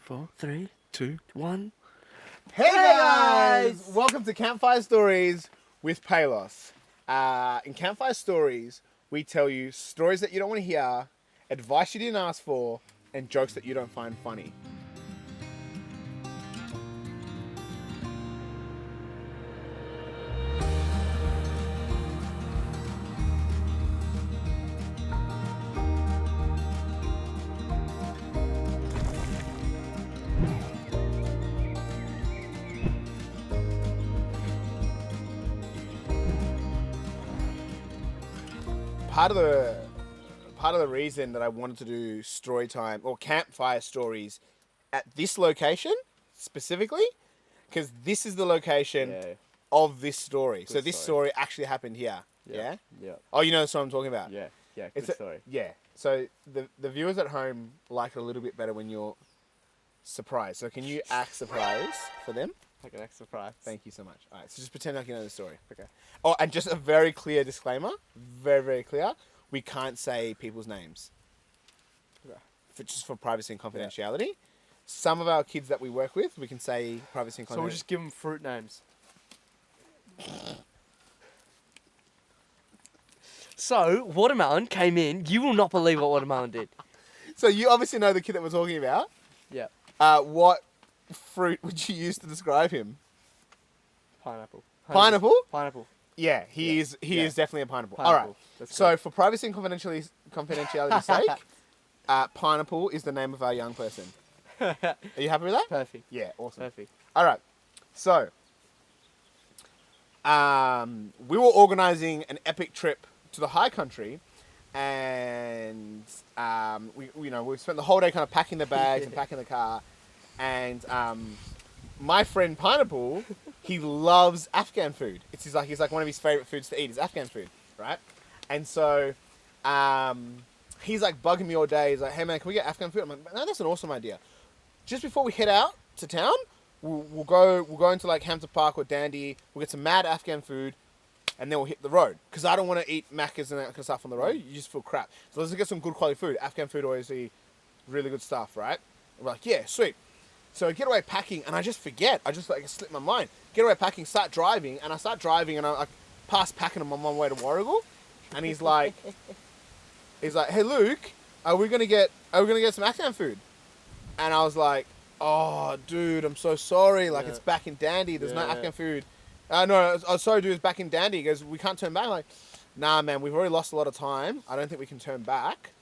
4, 3, 2, 1. Hey guys! Welcome to Campfire Stories with Paylos. In Campfire Stories, we tell you stories that you don't want to hear, advice you didn't ask for, and jokes that you don't find funny. Part of the reason that I wanted to do story time or campfire stories at this location specifically, because this is the location of this story. So this story actually happened here. Yeah. Oh, you know the story I'm talking about. Yeah. It's Good story. Yeah. So the viewers at home like it a little bit better when you're surprised. So can you act surprised for them? I can act surprised. Thank you so much. All right, so just pretend like you know the story. Okay. Oh, and just a very clear disclaimer. Very, very clear. We can't say people's names. Okay. Just for privacy and confidentiality. Yeah. Some of our kids that we work with, we can say privacy and confidentiality. So we'll just give them fruit names. So, Watermelon came in. You will not believe what Watermelon did. So you obviously know the kid that we're talking about. Yeah. What fruit would you use to describe him? Pineapple. Pineapple? Pineapple. Yeah, he is definitely a pineapple. All right. That's so great. for privacy and confidentiality's sake, Pineapple is the name of our young person. Are you happy with that? Perfect. Yeah, awesome. Perfect. All right. So we were organising an epic trip to the High Country, and we spent the whole day kind of packing the bags and packing the car, and my friend Pineapple, he loves Afghan food. He's like one of his favourite foods to eat is Afghan food, right? And so he's like bugging me all day. He's like, "Hey man, can we get Afghan food?" I'm like, "No, that's an awesome idea." Just before we head out to town, we'll go into like Hampton Park or Dandy. We'll get some mad Afghan food, and then we'll hit the road. Because I don't want to eat Maccas and that kind of stuff on the road. You just feel crap. So let's get some good quality food. Afghan food always really good stuff, right? And we're like, yeah, sweet. So I get away packing, and I just forget. I just like slip my mind. Get away packing, start driving, and I like pass packing on my way to Warrigal, and he's like, "Hey Luke, are we gonna get some Afghan food?" And I was like, "Oh, dude, I'm so sorry. Like it's back in Dandy. There's no Afghan food." No, oh, sorry, dude, it's back in Dandy. He goes, "We can't turn back." I'm like, "Nah, man, we've already lost a lot of time. I don't think we can turn back."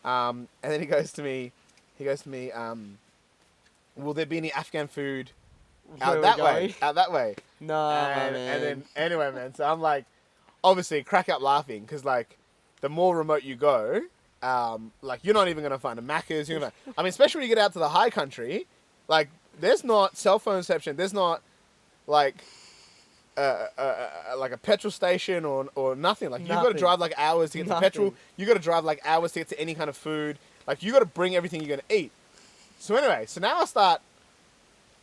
And then he goes to me, "Will there be any Afghan food out that way?" No, man. And then, anyway, man, so I'm like, obviously, crack up laughing, because, like, the more remote you go, like, you're not even going to find a Macca's. I mean, especially when you get out to the High Country, like, there's not cell phone reception. There's not, like a petrol station or nothing. Like, you've got to drive, like, hours to get to petrol. You've got to drive, like, hours to get to any kind of food. Like, you got to bring everything you're going to eat. So anyway, now I start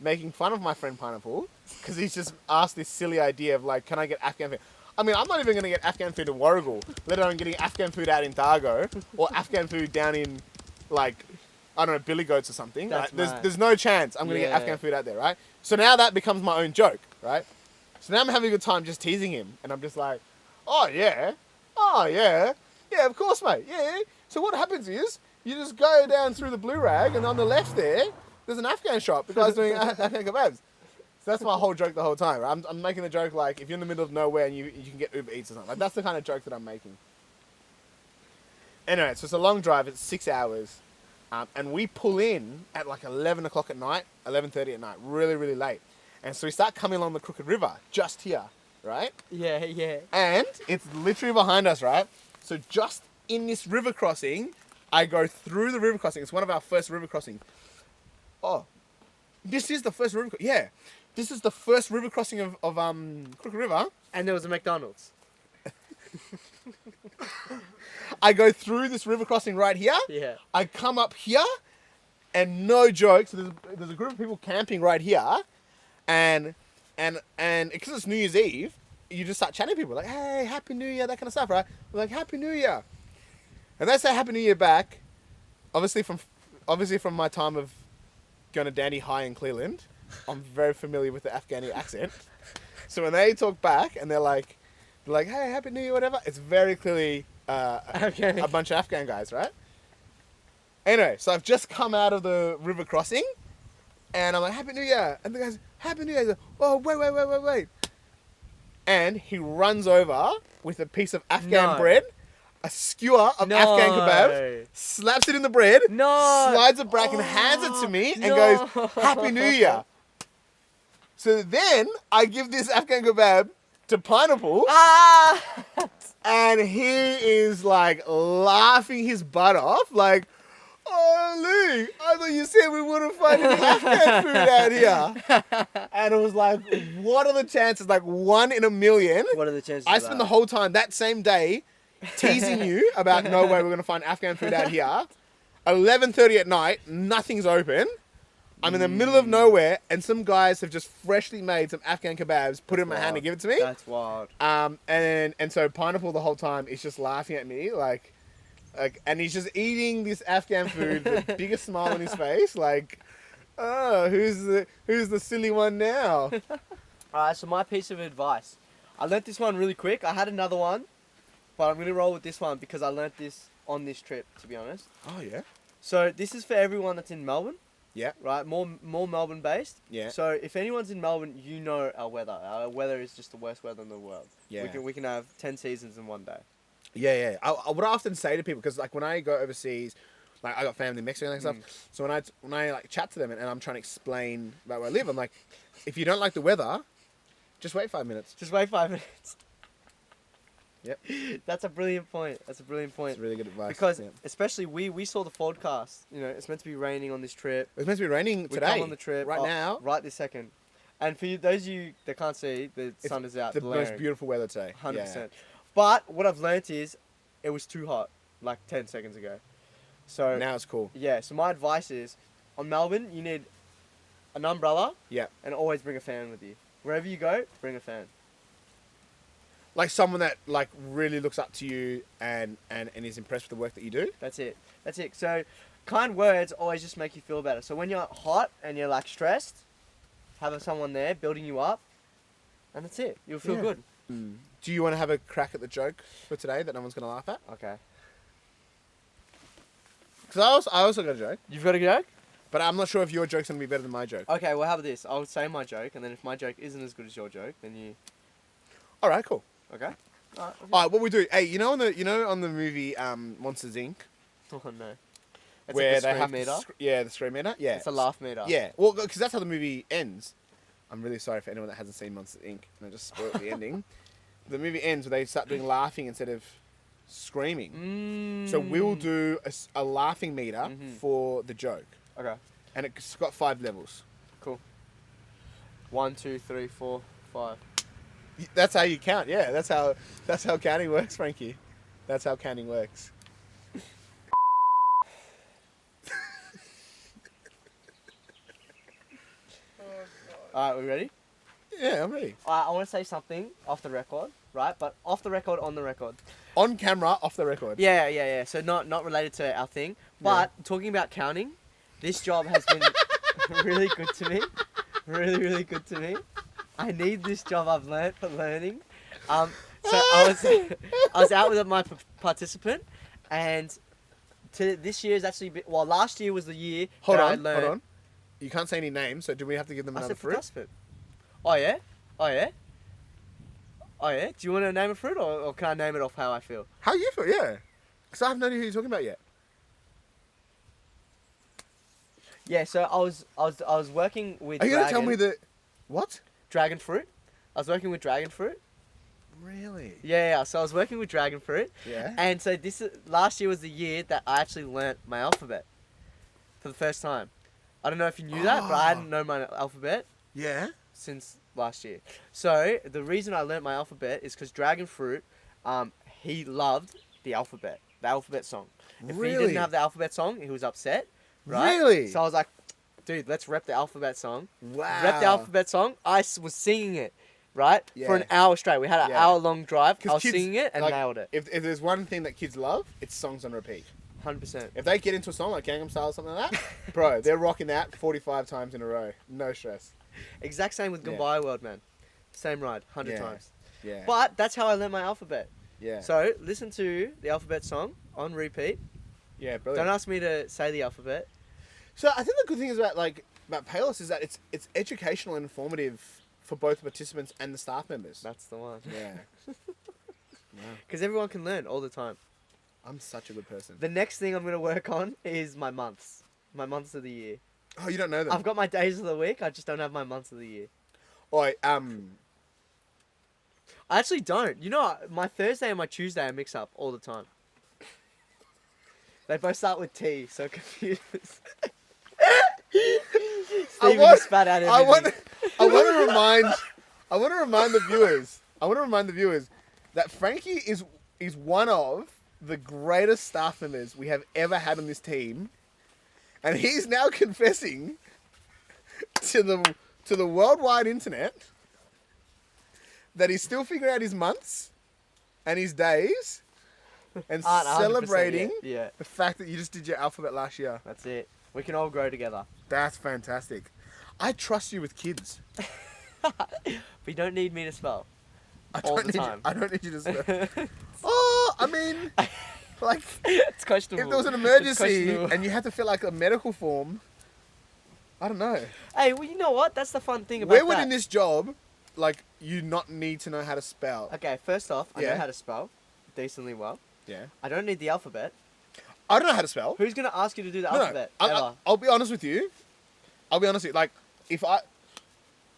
making fun of my friend Pineapple because he's just asked this silly idea of like, can I get Afghan food? I mean, I'm not even going to get Afghan food in Warrigal, let alone getting Afghan food out in Dargo or Afghan food down in, like, I don't know, Billy Goats or something. Right? There's no chance I'm going to get Afghan food out there, right? So now that becomes my own joke, right? So now I'm having a good time just teasing him, and I'm just like, oh yeah, of course, mate, yeah. So what happens is, you just go down through the blue rag, and on the left there's an Afghan shop. The guy's doing Afghan kebabs. So that's my whole joke the whole time. Right? I'm making the joke like, if you're in the middle of nowhere and you can get Uber Eats or something. Like, that's the kind of joke that I'm making. Anyway, so it's a long drive. It's 6 hours. And we pull in at like 11 o'clock at night, 11:30 at night, really, really late. And so we start coming along the Crooked River, just here, right? Yeah. And it's literally behind us, right? So just in this river crossing, I go through the river crossing. It's one of our first river crossings. Oh, this is the first river. Yeah, this is the first river crossing of Crooked River. And there was a McDonald's. I go through this river crossing right here. Yeah. I come up here, and no joke. So there's a group of people camping right here, and because it's New Year's Eve, you just start chatting to people like, "Hey, Happy New Year," that kind of stuff, right? We're like, "Happy New Year." And they say Happy New Year back, obviously from my time of going to Dandy High in Cleveland, I'm very familiar with the Afghani accent. So when they talk back and they're like, hey, Happy New Year, whatever, it's very clearly a bunch of Afghan guys, right? Anyway, so I've just come out of the river crossing, and I'm like, Happy New Year. And the guy's, Happy New Year. He's like, oh, wait. And he runs over with a piece of Afghan bread, a skewer of Afghan kebab, slaps it in the bread, slides it back and hands it to me, and goes, Happy New Year. So then I give this Afghan kebab to Pineapple, and he is like laughing his butt off, like, oh, Luke, I thought you said we wouldn't find any Afghan food out here. And it was like, what are the chances? Like 1 in a million. What are the chances? I spent the whole time that same day teasing you about no way we're going to find Afghan food out here. 11:30 at night, nothing's open. I'm in the middle of nowhere, and some guys have just freshly made some Afghan kebabs, put it in my hand and give it to me. That's wild. And so Pineapple the whole time is just laughing at me, like, and he's just eating this Afghan food with the biggest smile on his face, like, oh, who's the silly one now? Alright, so my piece of advice. I learnt this one really quick. I had another one, but I'm going to roll with this one because I learnt this on this trip, to be honest. Oh, yeah? So this is for everyone that's in Melbourne. Yeah. Right? More Melbourne based. Yeah. So if anyone's in Melbourne, you know our weather. Our weather is just the worst weather in the world. Yeah. We can have 10 seasons in one day. Yeah. What I often say to people, because like when I go overseas, like I got family in Mexico and stuff, so when I like chat to them and I'm trying to explain about where I live, I'm like, if you don't like the weather, just wait 5 minutes. Just wait 5 minutes. Yep. That's a brilliant point. It's really good advice. Because especially we saw the forecast. You know, it's meant to be raining on this trip. It's meant to be raining today. We come on the trip right now. Right this second. And for those of you that can't see, the sun is out. The blaring. most beautiful weather today. 100%. Yeah. But what I've learnt is, it was too hot, like 10 seconds ago. So now it's cool. Yeah. So my advice is, on Melbourne, you need an umbrella. Yeah. And always bring a fan with you. Wherever you go, bring a fan. Like someone that like really looks up to you and is impressed with the work that you do. That's it. So kind words always just make you feel better. So when you're hot and you're like stressed, have someone there building you up, and that's it. You'll feel good. Do you want to have a crack at the joke for today that no one's going to laugh at? Okay. Because I also got a joke, You've got a joke? but I'm not sure if your joke's going to be better than my joke. Okay, well, how about this? I'll say my joke, and then if my joke isn't as good as your joke, then you... All right, cool. Okay? All right, what we do? Hey, you know on the movie Monsters Inc. Oh, no. It's where like the they have scream meter? the scream meter. Yeah, It's a laugh meter. Yeah, well, because that's how the movie ends. I'm really sorry for anyone that hasn't seen Monsters Inc. And I just spoiled the ending. The movie ends where they start doing laughing instead of screaming. So we'll do a laughing meter for the joke. Okay. And it's got 5 levels. Cool. 1, 2, 3, 4, 5. That's how you count. Yeah, that's how counting works, Frankie. That's how counting works. Alright, we ready? Yeah, I'm ready. I want to say something off the record, right? But off the record, on the record. On camera, off the record. Yeah. So not related to our thing. But talking about counting, this job has been really good to me. Really good to me. I need this job. I've learnt for learning. So I was out with my participant, and this year is actually last year was the year Hold I learned. on. You can't say any names, so do we have to give them another fruit? Participant. Oh yeah. Do you want to name a fruit, or can I name it off how I feel? How you feel? Yeah, because I have no idea who you're talking about yet. Yeah. So I was working with. Are you gonna tell me that? What? Dragon fruit. I was working with dragon fruit. Really? Yeah. So I was working with dragon fruit. Yeah. And so last year was the year that I actually learnt my alphabet for the first time. I don't know if you knew that, but I hadn't known my alphabet. Yeah. Since last year. So the reason I learnt my alphabet is because dragon fruit, he loved the alphabet song. If he didn't have the alphabet song, he was upset. Right? Really? So I was like, dude, let's rep the alphabet song. Wow. Rep the alphabet song. I was singing it, right? Yeah. For an hour straight. We had an hour-long drive. I was kids, singing it and like, nailed it. If there's one thing that kids love, it's songs on repeat. 100%. If they get into a song like Gangnam Style or something like that, bro, they're rocking that 45 times in a row. No stress. Exact same with Yeah. Goodbye World, man. Same ride, 100 Yeah. times. Yeah. But that's how I learned my alphabet. Yeah. So listen to the alphabet song on repeat. Yeah, brilliant. Don't ask me to say the alphabet. So I think the good thing is about Paylos is that it's educational and informative for both participants and the staff members. That's the one. Yeah. Because everyone can learn all the time. I'm such a good person. The next thing I'm going to work on is my months. My months of the year. Oh, you don't know that? I've got my days of the week. I just don't have my months of the year. Oi, I actually don't. You know, my Thursday and my Tuesday I mix up all the time. They both start with T, so confused. Steven just spat out I want everything. to remind the viewers. I want to remind the viewers that Frankie is one of the greatest staff members we have ever had on this team, and he's now confessing to the worldwide internet that he's still figuring out his months and his days and Aren't 100% celebrating yet. Yeah, the fact that you just did your alphabet last year. that's it. We can all grow together. That's fantastic. I trust you with kids. But you don't need me to spell. I All don't the need time. I don't need you to spell. Oh, I mean, like, It's questionable. if there was an It's emergency questionable. and you had to fill like a medical form, I don't know. Hey, well, you know what? That's the fun thing about Where would that. in this job, like, you not need to know how to spell? Okay, first off, I Yeah. know how to spell decently well. Yeah. I don't need the alphabet. I don't know how to spell. Who's going to ask you to do the No, alphabet? I- ever? I'll be honest with you. Like,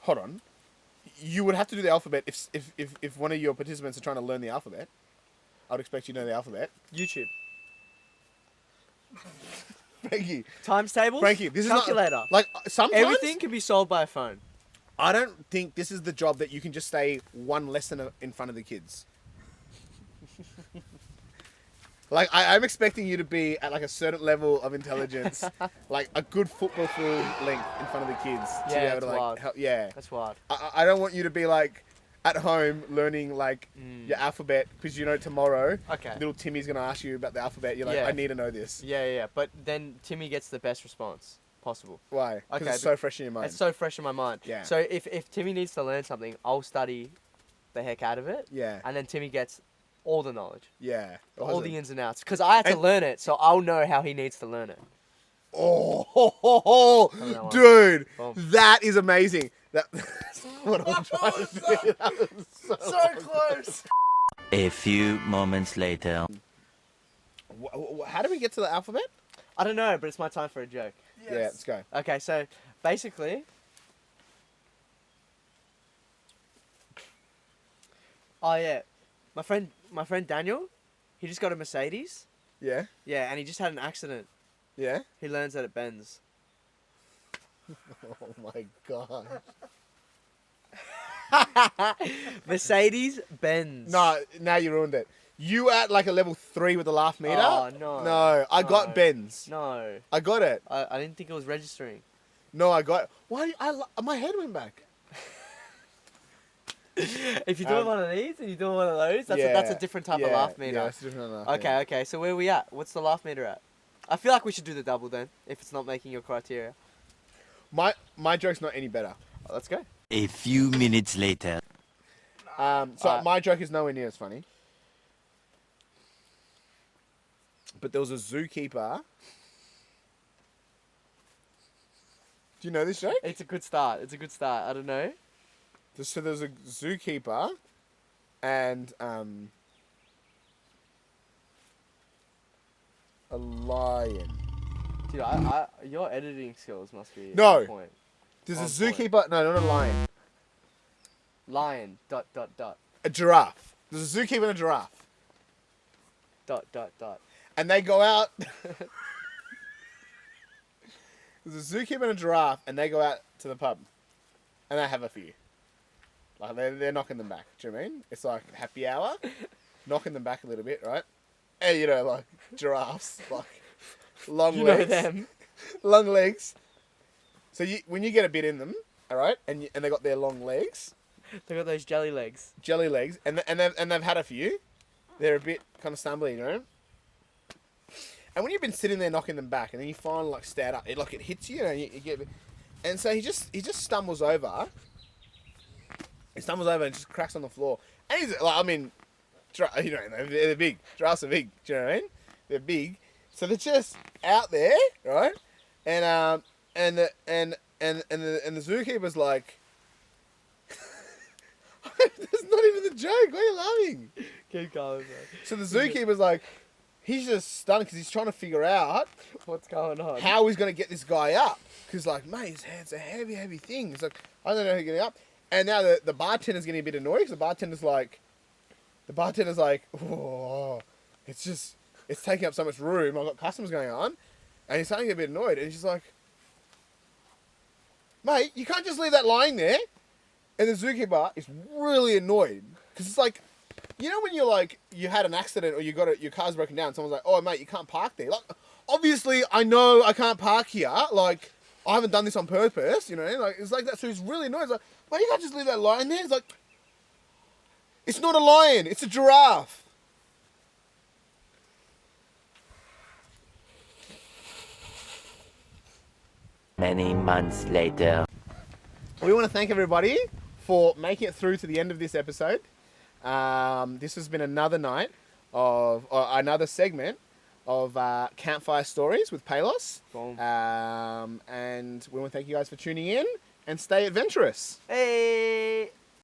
hold on. You would have to do the alphabet if one of your participants are trying to learn the alphabet. I would expect you to know the alphabet. YouTube. Frankie, Times tables? Frankie, this Calculator. is not like sometimes Everything can be solved by a phone. I don't think this is the job that you can just stay one lesson in front of the kids. Like, I'm expecting you to be at like a certain level of intelligence, like a good football field length in front of the kids to Yeah, be able that's to like wild. help. Yeah, That's wild. I don't want you to be like at home learning like your alphabet because you know tomorrow Okay. little Timmy's gonna ask you about the alphabet. You're like, Yeah. I need to know this. Yeah. But then Timmy gets the best response possible. Why? Because Okay, it's so fresh in your mind. It's so fresh in my mind. Yeah. So if Timmy needs to learn something, I'll study the heck out of it. Yeah. And then Timmy gets all the knowledge. Yeah. All the ins and outs. Because I had to And- learn it, so I'll know how he needs to learn it. Oh, that one. dude, Boom. that is amazing. That's what I'm trying to do. That was so close. A few moments later. How do we get to the alphabet? I don't know, but it's my time for a joke. Yeah, let's go. Okay, so basically, oh yeah, my friend Daniel, he just got a Mercedes. Yeah, Yeah, and he just had an accident. yeah. He learns that it bends. Oh my god. Mercedes Benz. No, now you ruined it. You were at like a level 3 with the laugh meter. Oh, no. No, I got No. Benz. No, I got it. I didn't think it was registering. No, I got. Why? My head went back. If you're doing one of these and you're doing one of those, that's a different type of laugh meter. Yeah, it's a different laugh meter. Okay. So where are we at? What's the laugh meter at? I feel like we should do the double then, if it's not making your criteria. My joke's not any better. Oh, let's go. A few minutes later. So my joke is nowhere near as funny. But there was a zookeeper. Do you know this joke? It's a good start. I don't know. So there's a zookeeper and a lion. Dude, your editing skills must be No. on point. There's On a point. zookeeper. No, not a lion. Lion. ... A giraffe. There's a zookeeper and a giraffe. ... And And they go out. There's a zookeeper and a giraffe, and they go out to the pub, and they have a few. Like they're knocking them back. Do you know what I mean? It's like happy hour, knocking them back a little bit, right? And you know, like giraffes, like long you know legs, them. long legs. So when you get a bit in them, all right, and they got their long legs, They got those jelly legs. jelly legs, and they've had a few. They're a bit kind of stumbly, you know. And when you've been sitting there knocking them back, and then you finally like stand up, it hits you, and you get. And so he just stumbles over. He stumbles over and just cracks on the floor. And he's like, I mean, they're big. Giraffes are big. Do you know what I mean? They're big, so they're just out there, right? And the zookeeper's like, that's not even the joke. Why are you laughing? Keep going, bro. So the zookeeper's like, he's just stunned because he's trying to figure out What's going on? how he's going to get this guy up. Because, like, mate, his head's a heavy, heavy thing. He's like, I don't know how to get him up. And now the bartender's getting a bit annoyed because the bartender's like, oh, it's taking up so much room. I've got customers going on. And he's starting to get a bit annoyed. And she's like, mate, you can't just leave that lying there. And the zookeeper is really annoyed. Because it's like, you know when you're like, you had an accident or your car's broken down. Someone's like, oh, mate, you can't park there. Like, obviously, I know I can't park here. Like, I haven't done this on purpose, you know? Like, it's like that. So he's really annoyed. He's like, mate, you can't just leave that lion there. He's like, it's not a lion. It's a giraffe. Many months later. We want to thank everybody for making it through to the end of this episode. This has been another night of another segment of Campfire Stories with Paylos. Boom. And we want to thank you guys for tuning in and stay adventurous. Hey.